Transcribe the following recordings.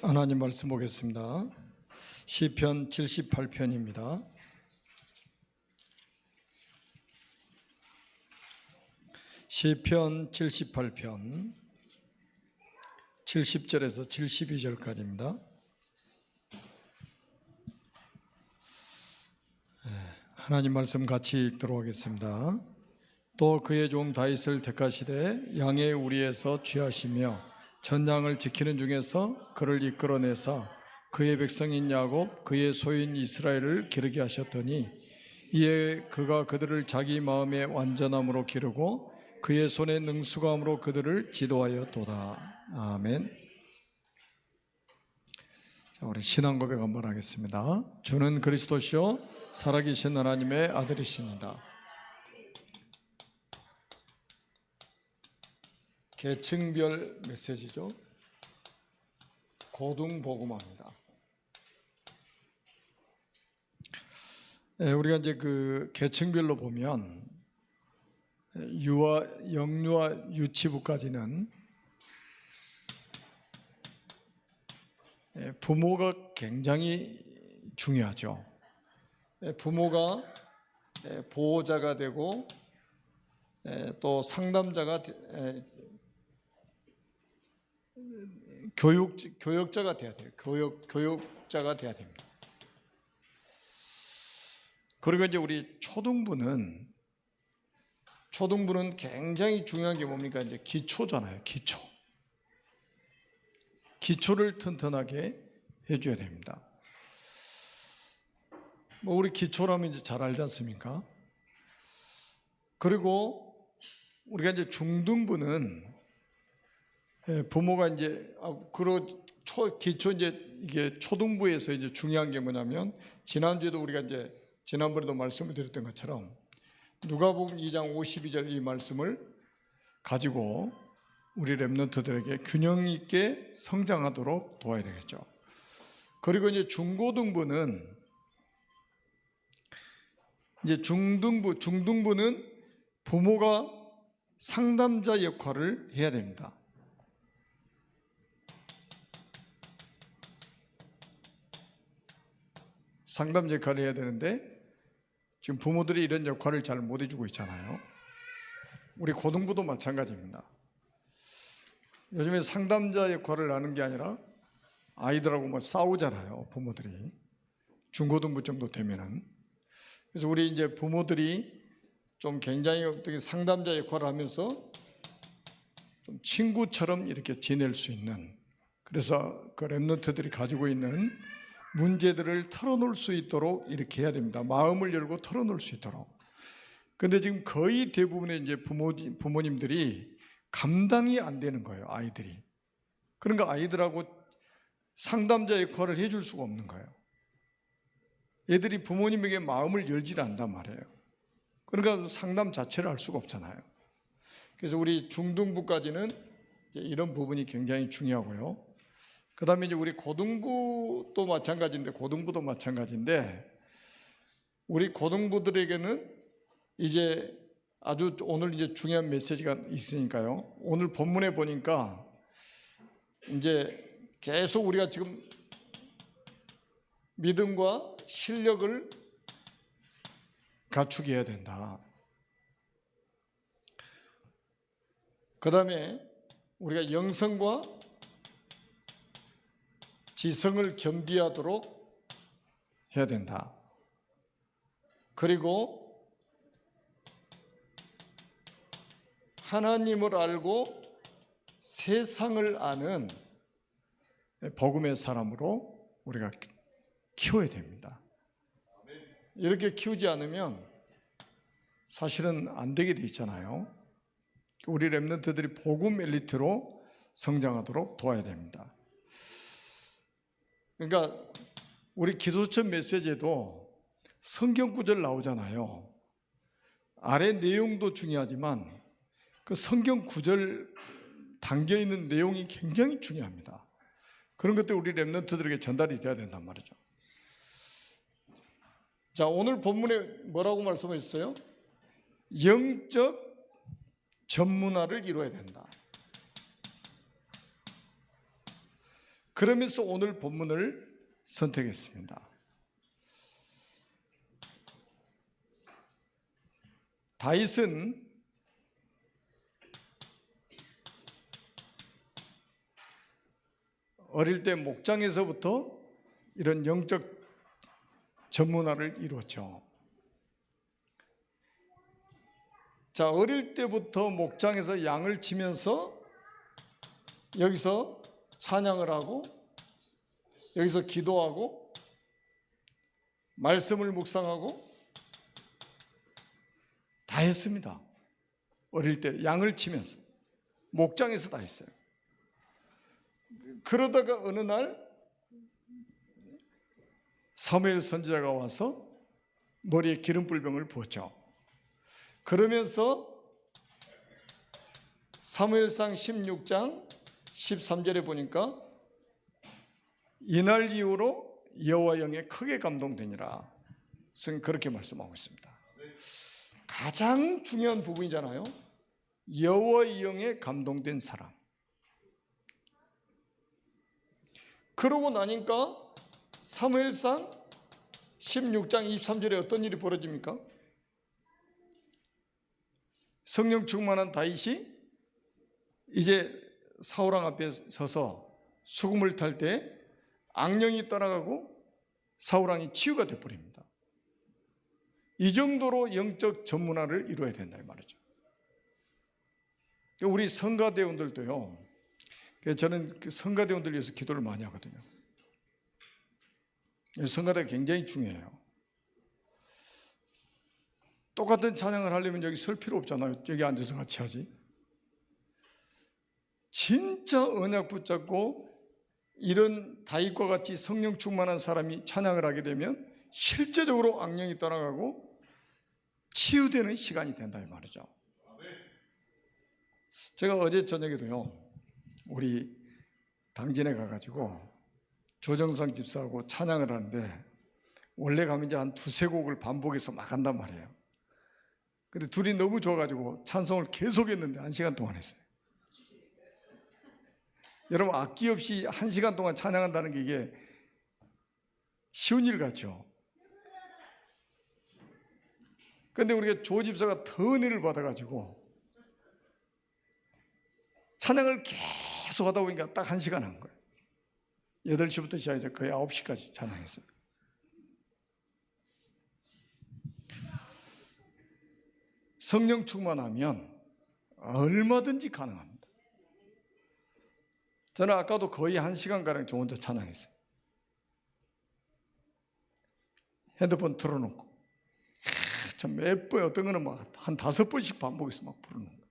하나님 말씀 보겠습니다. 시편 78편입니다. 시편 78편 70절에서 72절까지입니다. 하나님 말씀 같이 읽도록 하겠습니다. 또 그의 종 다윗을 택하시되 양의 우리에서 취하시며 전양을 지키는 중에서 그를 이끌어내사 그의 백성인 야곱 그의 소유인 이스라엘을 기르게 하셨더니 이에 그가 그들을 자기 마음의 완전함으로 기르고 그의 손의 능수감으로 그들을 지도하였도다. 아멘. 자, 우리 신앙 고백 한번 하겠습니다. 주는 그리스도시요 살아계신 하나님의 아들이십니다. 계층별 메시지죠. 고등복음화입니다. 우리가 이제 그 계층별로 보면 영유아 유치부까지는 부모가 굉장히 중요하죠. 부모가 보호자가 되고 또 상담자가 교육자가 돼야 돼요. 교육자가 돼야 됩니다. 그리고 이제 우리 초등부는 굉장히 중요한 게 뭡니까? 이제 기초잖아요. 기초를 튼튼하게 해줘야 됩니다. 뭐 우리 기초라면 이제 잘 알지 않습니까? 그리고 우리가 이제 중등부는 부모가 이제 기초 이제 이게 초등부에서 이제 중요한 게 뭐냐면 지난주에도 우리가 이제 지난번에도 말씀을 드렸던 것처럼 누가복음 2장 52절 이 말씀을 가지고 우리 렘넌트들에게 균형 있게 성장하도록 도와야 되겠죠. 그리고 이제 중고등부는 이제 중등부는 부모가 상담자 역할을 해야 됩니다. 상담 역할을 해야 되는데 지금 부모들이 이런 역할을 잘 못 해주고 있잖아요. 우리 고등부도 마찬가지입니다. 요즘에 상담자 역할을 하는 게 아니라 아이들하고 뭐 싸우잖아요. 부모들이 중고등부 정도 되면은. 그래서 우리 이제 부모들이 좀 굉장히 어떻게 상담자 역할을 하면서 좀 친구처럼 이렇게 지낼 수 있는, 그래서 그 렘넌트들이 가지고 있는 문제들을 털어놓을 수 있도록 이렇게 해야 됩니다. 마음을 열고 털어놓을 수 있도록. 근데 지금 거의 대부분의 이제 부모님들이 감당이 안 되는 거예요, 아이들이. 그러니까 아이들하고 상담자 역할을 해줄 수가 없는 거예요. 애들이 부모님에게 마음을 열지 않는단 말이에요. 그러니까 상담 자체를 할 수가 없잖아요. 그래서 우리 중등부까지는 이런 부분이 굉장히 중요하고요. 그 다음에 이제 우리 고등부도 마찬가지인데 우리 고등부들에게는 이제 아주 오늘 이제 중요한 메시지가 있으니까요. 오늘 본문에 보니까 이제 계속 우리가 지금 믿음과 실력을 갖추게 해야 된다. 그 다음에 우리가 영성과 지성을 겸비하도록 해야 된다. 그리고 하나님을 알고 세상을 아는 복음의 사람으로 우리가 키워야 됩니다. 이렇게 키우지 않으면 사실은 안 되게 돼 있잖아요. 우리 렘넌트들이 복음 엘리트로 성장하도록 도와야 됩니다. 그러니까 우리 기도처 메시지에도 성경 구절 나오잖아요. 아래 내용도 중요하지만 그 성경 구절 담겨있는 내용이 굉장히 중요합니다. 그런 것들 우리 렘넌트들에게 전달이 돼야 된단 말이죠. 자, 오늘 본문에 뭐라고 말씀하셨어요? 영적 전문화를 이루어야 된다. 그러면서 오늘 본문을 선택했습니다. 다윗은 어릴 때 목장에서부터 이런 영적 전문화를 이루었죠. 자, 어릴 때부터 목장에서 양을 치면서 여기서 찬양을 하고 여기서 기도하고 말씀을 묵상하고 다 했습니다. 어릴 때 양을 치면서 목장에서 다 했어요. 그러다가 어느 날 사무엘 선지자가 와서 머리에 기름불병을 부었죠. 그러면서 사무엘상 16장 13절에 보니까 이날 이후로 여호와 영에 크게 감동되니라. 성경 그렇게 말씀하고 있습니다. 가장 중요한 부분이잖아요. 여호와의 영에 감동된 사람. 그러고 나니까 사무엘상 16장 23절에 어떤 일이 벌어집니까? 성령 충만한 다윗이 이제 사울왕 앞에 서서 수금을 탈 때 악령이 따라가고 사울왕이 치유가 되어버립니다. 이 정도로 영적 전문화를 이루어야 된다 이 말이죠. 우리 성가대원들도요. 저는 성가대원들 위해서 기도를 많이 하거든요. 성가대가 굉장히 중요해요. 똑같은 찬양을 하려면 여기 설 필요 없잖아요. 여기 앉아서 같이 하지. 진짜 언약 붙잡고 이런 다윗과 같이 성령 충만한 사람이 찬양을 하게 되면 실제적으로 악령이 떠나가고 치유되는 시간이 된다 이 말이죠. 제가 어제 저녁에도요, 우리 당진에 가가지고 조정상 집사하고 찬양을 하는데 원래 가면 이제 한 두세 곡을 반복해서 막 한단 말이에요. 근데 둘이 너무 좋아가지고 찬송을 계속 했는데 1시간 동안 했어요. 여러분, 악기 없이 1시간 동안 찬양한다는 게 이게 쉬운 일 같죠? 근데 우리가 조 집사가 더 은혜를 받아가지고 찬양을 계속 하다 보니까 딱 1시간 한 거예요. 8시부터 시작해서 거의 9시까지 찬양했어요. 성령 충만하면 얼마든지 가능합니다. 저는 아까도 거의 1시간가량 저 혼자 찬양했어요. 핸드폰 틀어놓고 참 몇 번, 어떤 거는 막 한 5번씩 반복해서 막 부르는 거예요.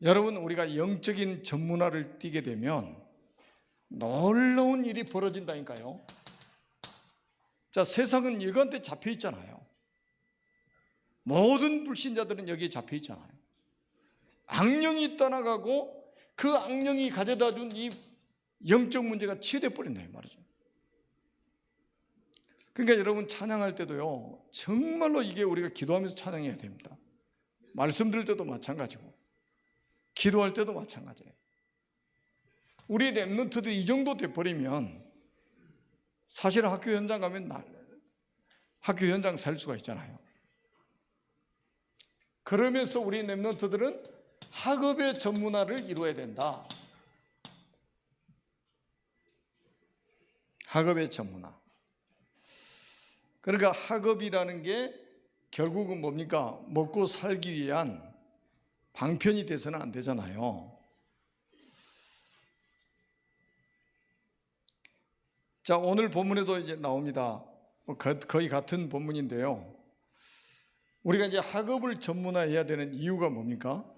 여러분, 우리가 영적인 전문화를 띠게 되면 놀라운 일이 벌어진다니까요. 자, 세상은 이거한테 잡혀 있잖아요. 모든 불신자들은 여기에 잡혀 있잖아요. 악령이 떠나가고 그 악령이 가져다 준 이 영적 문제가 치유돼 버린다 이 말이죠. 그러니까 여러분, 찬양할 때도요, 정말로 이게 우리가 기도하면서 찬양해야 됩니다. 말씀 들을 때도 마찬가지고 기도할 때도 마찬가지예요. 우리 랩런트들이 이 정도 돼버리면 사실 학교 현장 가면 학교 현장 살 수가 있잖아요. 그러면서 우리 랩런트들은 학업의 전문화를 이루어야 된다. 학업의 전문화. 그러니까 학업이라는 게 결국은 뭡니까? 먹고 살기 위한 방편이 돼서는 안 되잖아요. 자, 오늘 본문에도 이제 나옵니다. 거의 같은 본문인데요. 우리가 이제 학업을 전문화해야 되는 이유가 뭡니까?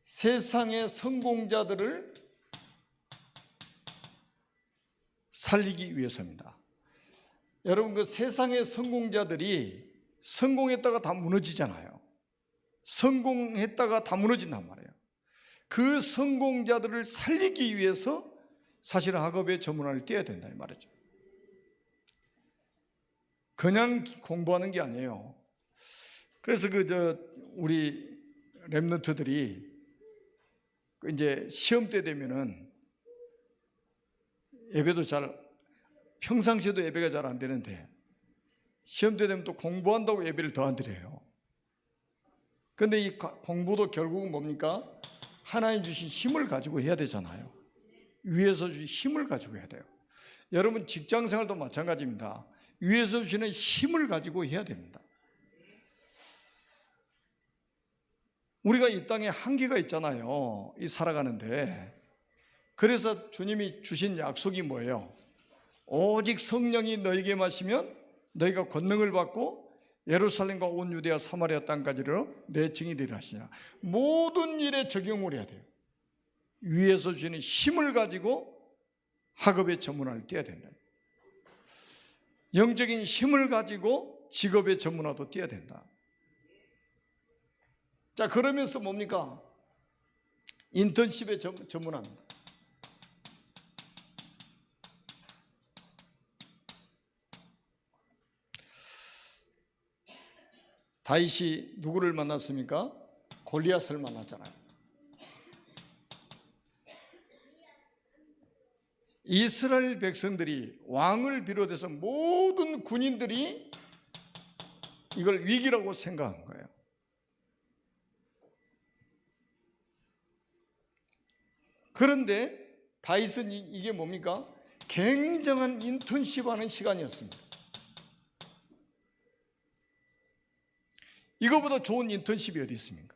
세상의 성공자들을 살리기 위해서입니다. 여러분, 그 세상의 성공자들이 성공했다가 다 무너지잖아요. 성공했다가 다 무너진단 말이에요. 그 성공자들을 살리기 위해서 사실 학업의 전문화를 떼야 된다 이 말이죠. 그냥 공부하는 게 아니에요. 그래서 우리 랩런트들이 이제 시험 때 되면은 예배도 평상시에도 예배가 잘 안 되는데 시험 때 되면 또 공부한다고 예배를 더 안 드려요. 그런데 이 공부도 결국은 뭡니까? 하나님 주신 힘을 가지고 해야 되잖아요. 위에서 주신 힘을 가지고 해야 돼요. 여러분 직장생활도 마찬가지입니다. 위에서 주시는 힘을 가지고 해야 됩니다. 우리가 이 땅에 한계가 있잖아요. 이 살아가는데. 그래서 주님이 주신 약속이 뭐예요? 오직 성령이 너에게 마시면 너희가 권능을 받고 예루살렘과 온 유대와 사마리아 땅까지로 내 증인이 되리라 하시니라. 모든 일에 적용을 해야 돼요. 위에서 주시는 힘을 가지고 학업의 전문화를 띄어야 된다. 영적인 힘을 가지고 직업의 전문화도 띄어야 된다. 자, 그러면서 뭡니까? 인턴십의 전문화입니다. 다윗이 누구를 만났습니까? 골리앗을 만났잖아요. 이스라엘 백성들이 왕을 비롯해서 모든 군인들이 이걸 위기라고 생각한 거예요. 그런데 다윗은 이게 뭡니까? 굉장한 인턴십하는 시간이었습니다. 이거보다 좋은 인턴십이 어디 있습니까?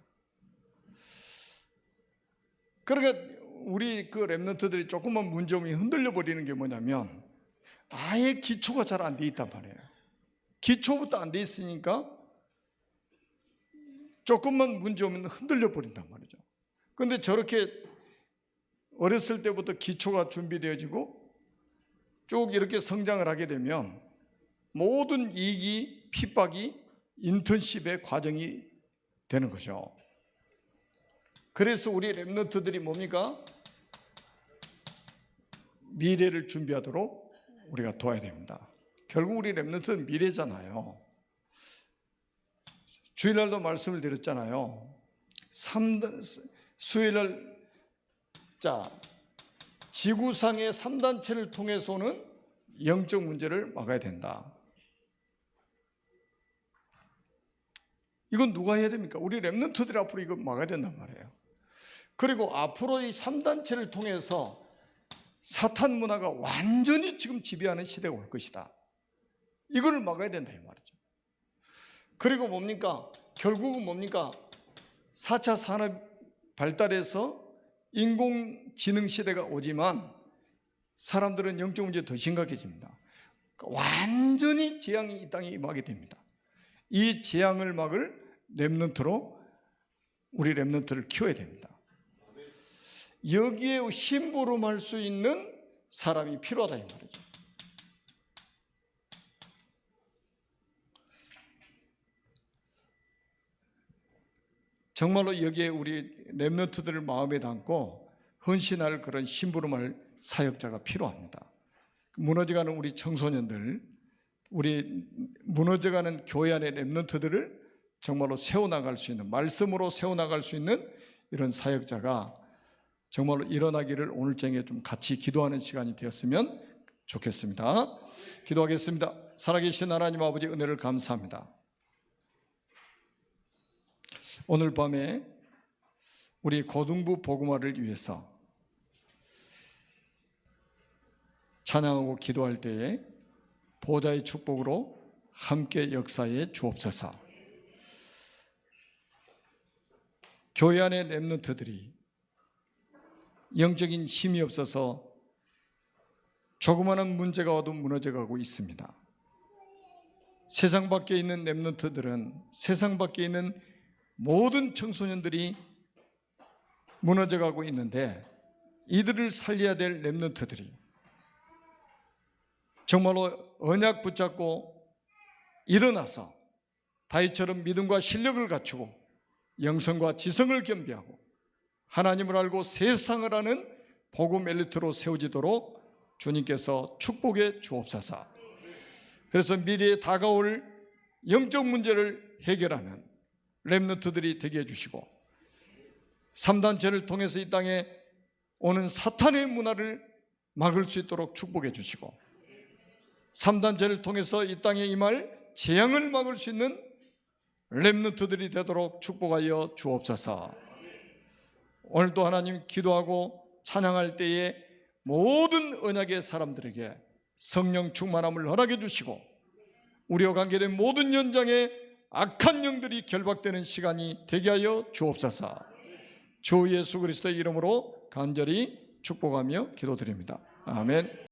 그러니까 우리 그 랩런트들이 조금만 문제 오면 흔들려 버리는 게 뭐냐면 아예 기초가 잘 안 돼 있단 말이에요. 기초부터 안 돼 있으니까 조금만 문제 오면 흔들려 버린단 말이죠. 그런데 저렇게 어렸을 때부터 기초가 준비되어지고 쭉 이렇게 성장을 하게 되면 모든 이익이 핍박이 인턴십의 과정이 되는 거죠. 그래서 우리 랩런트들이 뭡니까? 미래를 준비하도록 우리가 도와야 됩니다. 결국 우리 랩런트는 미래잖아요. 주일날도 말씀을 드렸잖아요. 수요일날 지구상의 3단체를 통해서는 영적 문제를 막아야 된다. 이건 누가 해야 됩니까? 우리 랩런트들이 앞으로 이거 막아야 된단 말이에요. 그리고 앞으로 이 3단체를 통해서 사탄 문화가 완전히 지금 지배하는 시대가 올 것이다. 이걸 막아야 된다 이 말이죠. 그리고 뭡니까? 결국은 뭡니까? 4차 산업 발달해서 인공지능 시대가 오지만 사람들은 영적 문제 더 심각해집니다. 완전히 재앙이 이 땅에 임하게 됩니다. 이 재앙을 막을 랩런트로 우리 랩런트를 키워야 됩니다. 여기에 심부름할 수 있는 사람이 필요하다 이 말이죠. 정말로 여기에 우리 랩런트들을 마음에 담고 헌신할 그런 심부름할 사역자가 필요합니다. 무너져가는 우리 청소년들, 우리 무너져가는 교회 안의 랩런트들을 정말로 세워나갈 수 있는, 말씀으로 세워나갈 수 있는 이런 사역자가 정말로 일어나기를 오늘 저녁에 좀 같이 기도하는 시간이 되었으면 좋겠습니다. 기도하겠습니다. 살아계신 하나님 아버지 은혜를 감사합니다. 오늘 밤에 우리 고등부 복음화를 위해서 찬양하고 기도할 때에 보좌의 축복으로 함께 역사에 주옵소서. 교회 안의 랩런트들이 영적인 힘이 없어서 조그마한 문제가 와도 무너져가고 있습니다. 세상 밖에 있는 랩런트들은 세상 밖에 있는 모든 청소년들이 무너져가고 있는데 이들을 살려야 될 랩런트들이 정말로 언약 붙잡고 일어나서 다윗처럼 믿음과 실력을 갖추고 영성과 지성을 겸비하고 하나님을 알고 세상을 아는 복음 엘리트로 세워지도록 주님께서 축복해 주옵소서. 그래서 미래에 다가올 영적 문제를 해결하는 랩런트들이 되게 해주시고 3단체를 통해서 이 땅에 오는 사탄의 문화를 막을 수 있도록 축복해 주시고, 3단체를 통해서 이 땅에 임할 재앙을 막을 수 있는 렘넌트들이 되도록 축복하여 주옵소서. 오늘도 하나님 기도하고 찬양할 때에 모든 언약의 사람들에게 성령 충만함을 허락해 주시고, 우리와 관계된 모든 현장에 악한 영들이 결박되는 시간이 되게 하여 주옵소서. 주 예수 그리스도의 이름으로 간절히 축복하며 기도드립니다. 아멘.